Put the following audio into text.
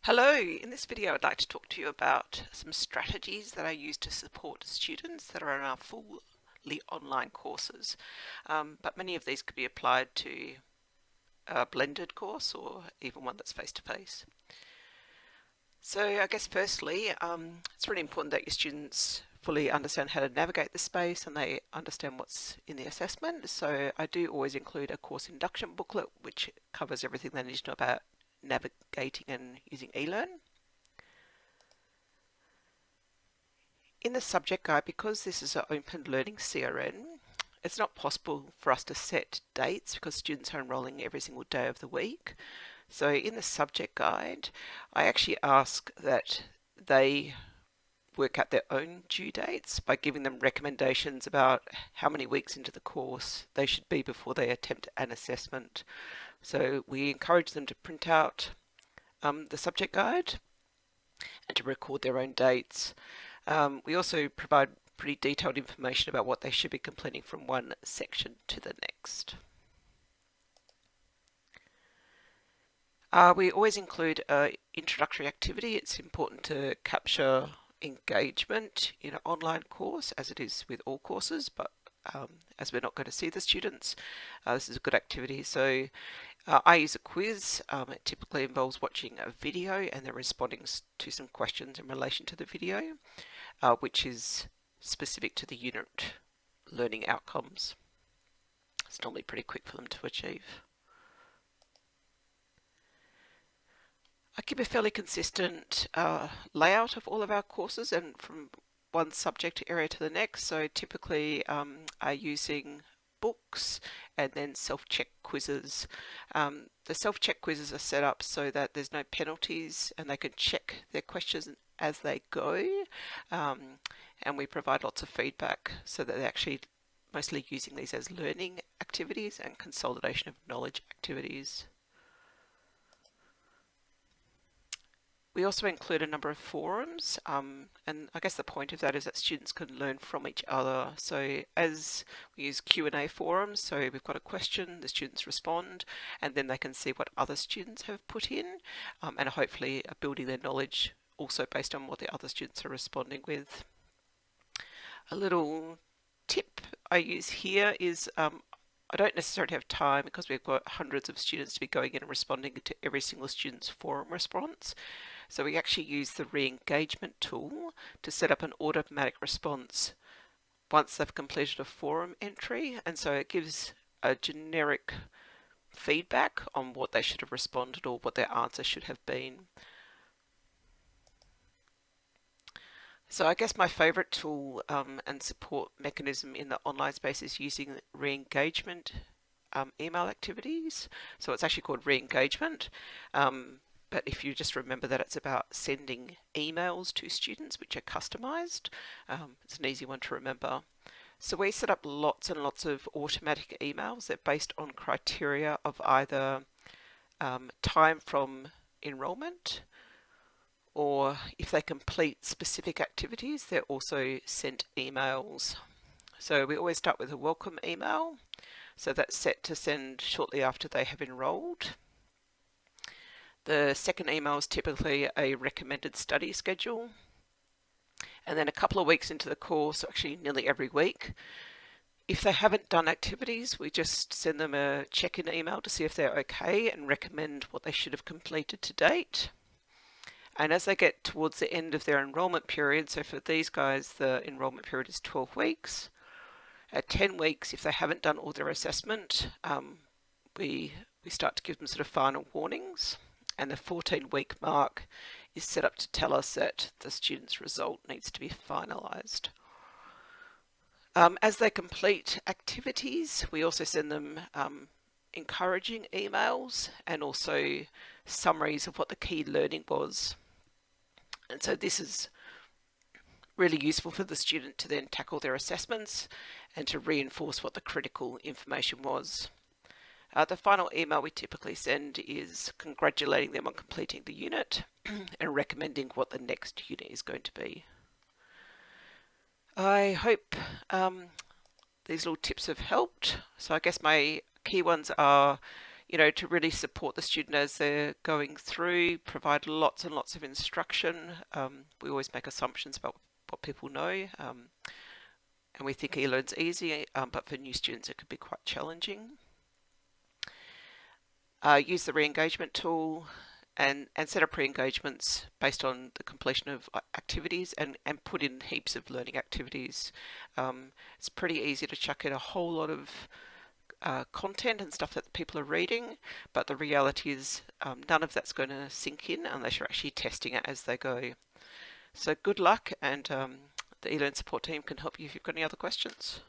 Hello, in this video I'd like to talk to you about some strategies that I use to support students that are in our fully online courses. But many of these could be applied to a blended course or even one that's face-to-face. So I guess firstly, it's really important that your students fully understand how to navigate the space and they understand what's in the assessment. So I do always include a course induction booklet which covers everything they need to know about navigating and using eLearn. In the subject guide, because this is an open learning CRN, it's not possible for us to set dates because students are enrolling every single day of the week. So in the subject guide, I actually ask that they work out their own due dates by giving them recommendations about how many weeks into the course they should be before they attempt an assessment. So we encourage them to print out the subject guide and to record their own dates. We also provide pretty detailed information about what they should be completing from one section to the next. We always include an introductory activity. It's important to capture engagement in an online course, as it is with all courses, but as we're not going to see the students, this is a good activity. So I use a quiz. It typically involves watching a video and then responding to some questions in relation to the video, which is specific to the unit learning outcomes. It's normally pretty quick for them to achieve. I keep a fairly consistent layout of all of our courses and from one subject area to the next. So typically I'm using books and then self-check quizzes. The self-check quizzes are set up so that there's no penalties and they can check their questions as they go. And we provide lots of feedback so that they're actually mostly using these as learning activities and consolidation of knowledge activities. We also include a number of forums, and I guess the point of that is that students can learn from each other. So as we use Q&A forums, so we've got a question, the students respond, and then they can see what other students have put in, and hopefully are building their knowledge also based on what the other students are responding with. A little tip I use here is I don't necessarily have time because we've got hundreds of students to be going in and responding to every single student's forum response. So we actually use the Reengagement tool to set up an automatic response once they've completed a forum entry, and so it gives a generic feedback on what they should have responded or what their answer should have been. So I guess my favorite tool and support mechanism in the online space is using Reengagement email activities. So it's actually called Reengagement. But if you just remember that it's about sending emails to students which are customized, it's an easy one to remember. So we set up lots and lots of automatic emails. They're based on criteria of either time from enrollment, or if they complete specific activities, they're also sent emails. So we always start with a welcome email. So that's set to send shortly after they have enrolled. The second email is typically a recommended study schedule. And then a couple of weeks into the course, actually nearly every week, if they haven't done activities, we just send them a check-in email to see if they're okay and recommend what they should have completed to date. And as they get towards the end of their enrollment period, so for these guys, the enrollment period is 12 weeks. At 10 weeks, if they haven't done all their assessment, we start to give them sort of final warnings. And the 14-week mark is set up to tell us that the student's result needs to be finalised. As they complete activities, we also send them encouraging emails and also summaries of what the key learning was. And so this is really useful for the student to then tackle their assessments and to reinforce what the critical information was. The final email we typically send is congratulating them on completing the unit and recommending what the next unit is going to be. I hope these little tips have helped. So I guess my key ones are to really support the student as they're going through, provide lots and lots of instruction. We always make assumptions about what people know, and we think eLearn's easy, but for new students it could be quite challenging. Use the re-engagement tool and set up re-engagements based on the completion of activities and put in heaps of learning activities. It's pretty easy to chuck in a whole lot of content and stuff that people are reading, but the reality is none of that's going to sink in unless you're actually testing it as they go. So good luck, and the eLearn support team can help you if you've got any other questions.